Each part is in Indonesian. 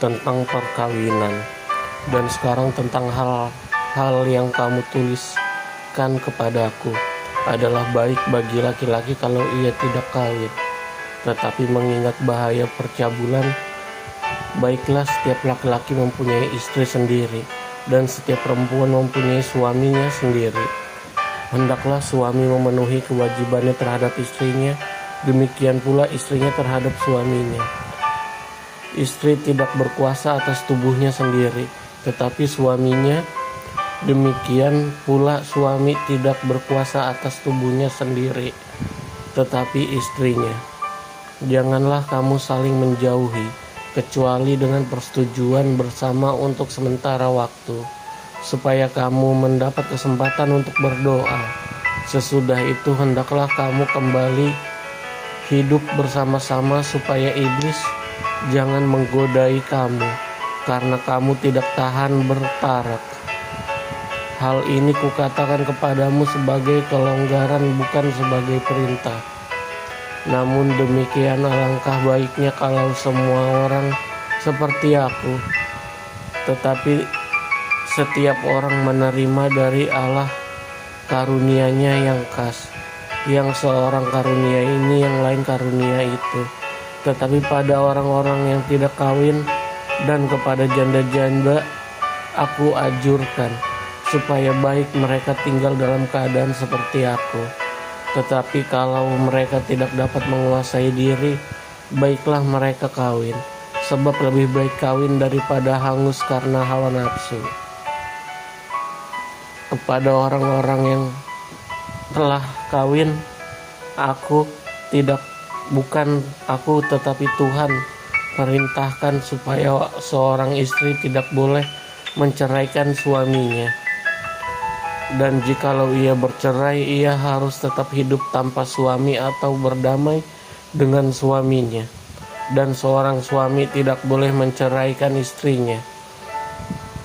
tentang perkawinan. Dan sekarang tentang hal-hal yang kamu tuliskan kepadaku adalah baik bagi laki-laki kalau ia tidak kawin. Tetapi mengingat bahaya percabulan, baiklah setiap laki-laki mempunyai istri sendiri, dan setiap perempuan mempunyai suaminya sendiri. Hendaklah suami memenuhi kewajibannya terhadap istrinya, demikian pula istrinya terhadap suaminya. Istri tidak berkuasa atas tubuhnya sendiri, tetapi suaminya. Demikian pula suami tidak berkuasa atas tubuhnya sendiri, tetapi istrinya. Janganlah kamu saling menjauhi, kecuali dengan persetujuan bersama untuk sementara waktu, supaya kamu mendapat kesempatan untuk berdoa. Sesudah itu hendaklah kamu kembali hidup bersama-sama supaya iblis jangan menggodai kamu, karena kamu tidak tahan bertarak. Hal ini kukatakan kepadamu sebagai kelonggaran, bukan sebagai perintah. Namun demikian alangkah baiknya kalau semua orang seperti aku. Tetapi setiap orang menerima dari Allah karunia-Nya yang khas. Yang seorang karunia ini, yang lain karunia itu. Tetapi pada orang-orang yang tidak kawin dan kepada janda-janda aku ajurkan, supaya baik mereka tinggal dalam keadaan seperti aku. Tetapi kalau mereka tidak dapat menguasai diri, baiklah mereka kawin, sebab lebih baik kawin daripada hangus karena hawa nafsu. Kepada orang-orang yang telah kawin, bukan aku tetapi Tuhan perintahkan supaya seorang istri tidak boleh menceraikan suaminya. Dan jikalau ia bercerai, ia harus tetap hidup tanpa suami atau berdamai dengan suaminya. Dan seorang suami tidak boleh menceraikan istrinya.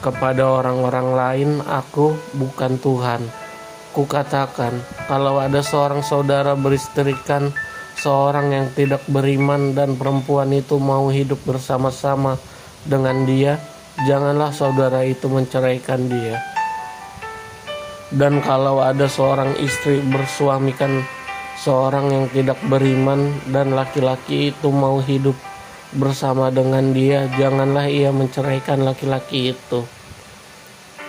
Kepada orang-orang lain, aku bukan Tuhan. Kukatakan, kalau ada seorang saudara beristrikan seorang yang tidak beriman dan perempuan itu mau hidup bersama-sama dengan dia, janganlah saudara itu menceraikan dia. Dan kalau ada seorang istri bersuamikan seorang yang tidak beriman dan laki-laki itu mau hidup bersama dengan dia, janganlah ia menceraikan laki-laki itu.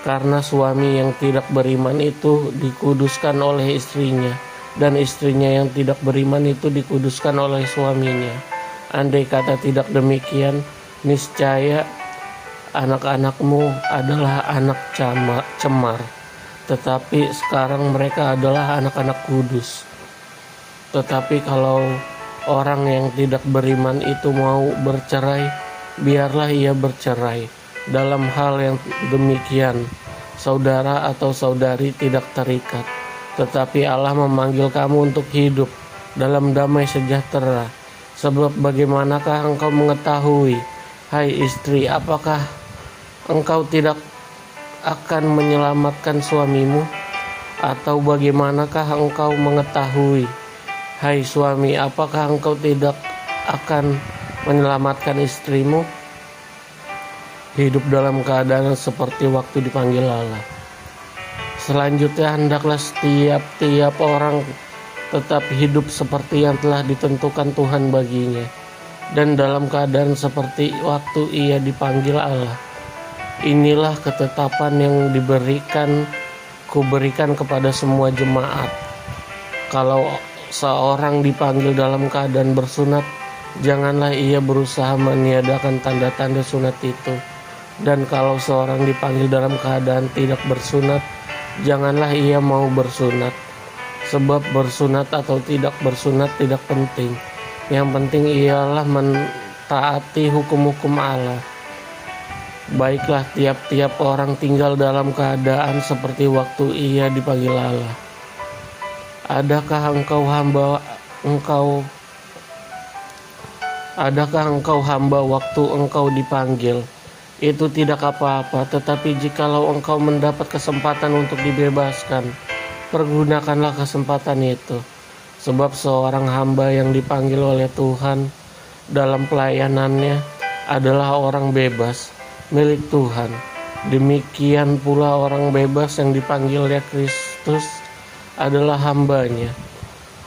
Karena suami yang tidak beriman itu dikuduskan oleh istrinya, dan istrinya yang tidak beriman itu dikuduskan oleh suaminya. Andai kata tidak demikian, niscaya anak-anakmu adalah anak cemar, tetapi sekarang mereka adalah anak-anak kudus. Tetapi kalau orang yang tidak beriman itu mau bercerai, biarlah ia bercerai. Dalam hal yang demikian, saudara atau saudari tidak terikat, tetapi Allah memanggil kamu untuk hidup dalam damai sejahtera. Sebab bagaimanakah engkau mengetahui, hai istri, apakah engkau tidak akan menyelamatkan suamimu? Atau bagaimanakah engkau mengetahui, hai suami, apakah engkau tidak akan menyelamatkan istrimu? Hidup dalam keadaan seperti waktu dipanggil Allah. Selanjutnya hendaklah setiap orang tetap hidup seperti yang telah ditentukan Tuhan baginya, dan dalam keadaan seperti waktu ia dipanggil Allah. Inilah ketetapan yang kuberikan kepada semua jemaat. Kalau seorang dipanggil dalam keadaan bersunat, janganlah ia berusaha meniadakan tanda-tanda sunat itu. Dan kalau seorang dipanggil dalam keadaan tidak bersunat, janganlah ia mau bersunat. Sebab bersunat atau tidak bersunat tidak penting. Yang penting ialah mentaati hukum-hukum Allah. Baiklah tiap-tiap orang tinggal dalam keadaan seperti waktu ia dipanggil Allah. Adakah engkau hamba waktu engkau dipanggil? Itu tidak apa-apa, tetapi jikalau engkau mendapat kesempatan untuk dibebaskan, pergunakanlah kesempatan itu. Sebab seorang hamba yang dipanggil oleh Tuhan dalam pelayanannya adalah orang bebas milik Tuhan. Demikian pula orang bebas yang dipanggilnya Kristus adalah hambanya.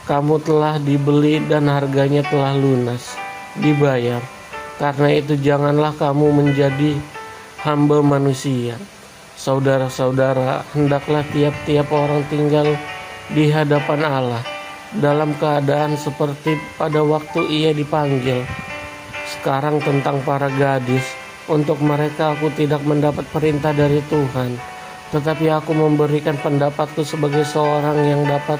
Kamu telah dibeli dan harganya telah lunas, dibayar. Karena itu janganlah kamu menjadi hamba manusia. Saudara-saudara, hendaklah tiap-tiap orang tinggal di hadapan Allah dalam keadaan seperti pada waktu ia dipanggil. Sekarang tentang para gadis, untuk mereka aku tidak mendapat perintah dari Tuhan, tetapi aku memberikan pendapatku sebagai seorang yang dapat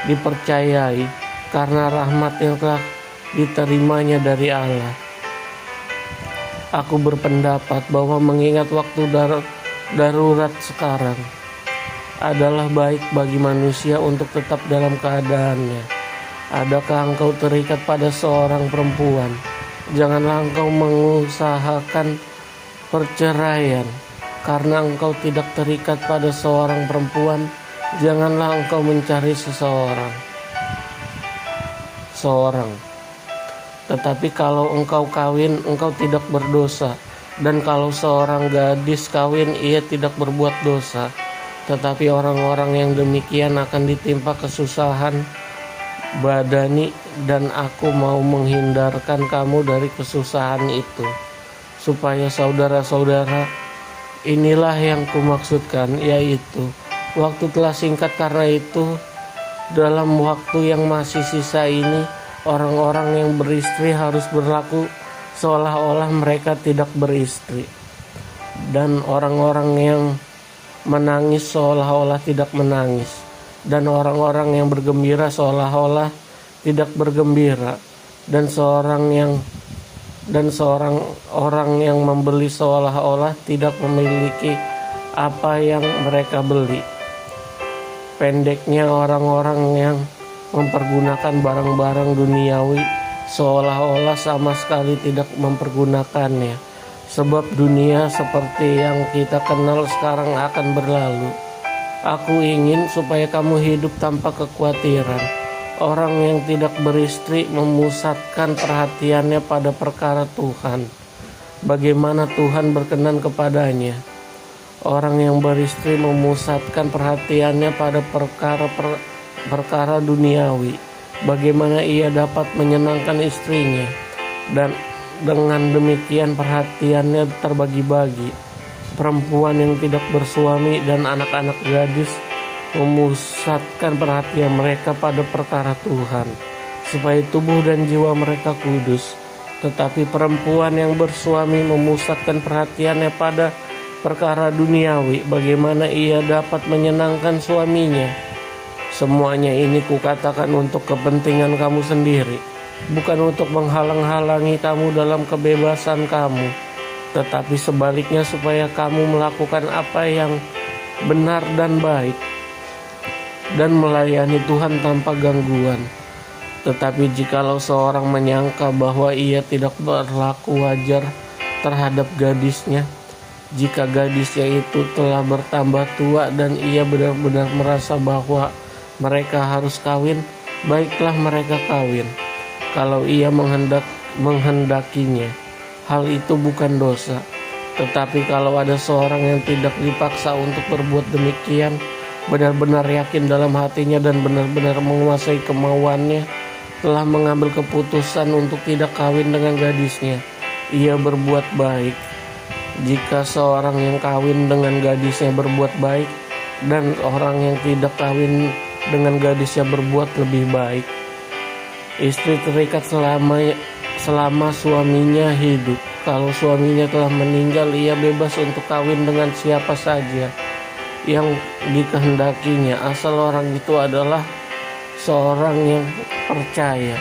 dipercayai karena rahmat yang telah diterimanya dari Allah. Aku berpendapat bahwa mengingat waktu darurat sekarang adalah baik bagi manusia untuk tetap dalam keadaannya. Adakah engkau terikat pada seorang perempuan? Janganlah engkau mengusahakan perceraian. Karena engkau tidak terikat pada seorang perempuan, janganlah engkau mencari seorang. Tetapi kalau engkau kawin, engkau tidak berdosa. Dan kalau seorang gadis kawin, ia tidak berbuat dosa. Tetapi orang-orang yang demikian akan ditimpa kesusahan badani, dan aku mau menghindarkan kamu dari kesusahan itu. Supaya saudara-saudara, inilah yang kumaksudkan, yaitu waktu telah singkat. Karena itu dalam waktu yang masih sisa ini, orang-orang yang beristri harus berlaku seolah-olah mereka tidak beristri, dan orang-orang yang menangis seolah-olah tidak menangis, dan orang-orang yang bergembira seolah-olah tidak bergembira, dan seorang orang yang membeli seolah-olah tidak memiliki apa yang mereka beli. Pendeknya, orang-orang yang mempergunakan barang-barang duniawi seolah-olah sama sekali tidak mempergunakannya, sebab dunia seperti yang kita kenal sekarang akan berlalu. Aku ingin supaya kamu hidup tanpa kekhawatiran. Orang yang tidak beristri memusatkan perhatiannya pada perkara Tuhan, bagaimana Tuhan berkenan kepadanya. Orang yang beristri memusatkan perhatiannya pada perkara duniawi, bagaimana ia dapat menyenangkan istrinya, dan dengan demikian perhatiannya terbagi-bagi. Perempuan yang tidak bersuami dan anak-anak gadis memusatkan perhatian mereka pada perkara Tuhan, supaya tubuh dan jiwa mereka kudus. Tetapi perempuan yang bersuami memusatkan perhatiannya pada perkara duniawi, bagaimana ia dapat menyenangkan suaminya. Semuanya ini kukatakan untuk kepentingan kamu sendiri, bukan untuk menghalang-halangi kamu dalam kebebasan kamu, tetapi sebaliknya supaya kamu melakukan apa yang benar dan baik, dan melayani Tuhan tanpa gangguan. Tetapi jikalau seorang menyangka bahwa ia tidak berlaku wajar terhadap gadisnya, jika gadisnya itu telah bertambah tua dan ia benar-benar merasa bahwa mereka harus kawin, baiklah mereka kawin. Kalau ia menghendakinya, hal itu bukan dosa. Tetapi kalau ada seorang yang tidak dipaksa untuk berbuat demikian, benar-benar yakin dalam hatinya dan benar-benar menguasai kemauannya, telah mengambil keputusan untuk tidak kawin dengan gadisnya, ia berbuat baik. Jika seorang yang kawin dengan gadisnya berbuat baik, dan orang yang tidak kawin dengan gadisnya berbuat lebih baik. Istri terikat selama suaminya hidup. Kalau suaminya telah meninggal, ia bebas untuk kawin dengan siapa saja yang dikehendakinya, asal orang itu adalah seorang yang percaya.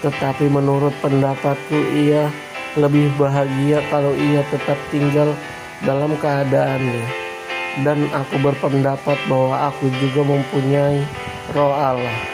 Tetapi menurut pendapatku, ia lebih bahagia kalau ia tetap tinggal dalam keadaannya. Dan aku berpendapat bahwa aku juga mempunyai Roh Allah.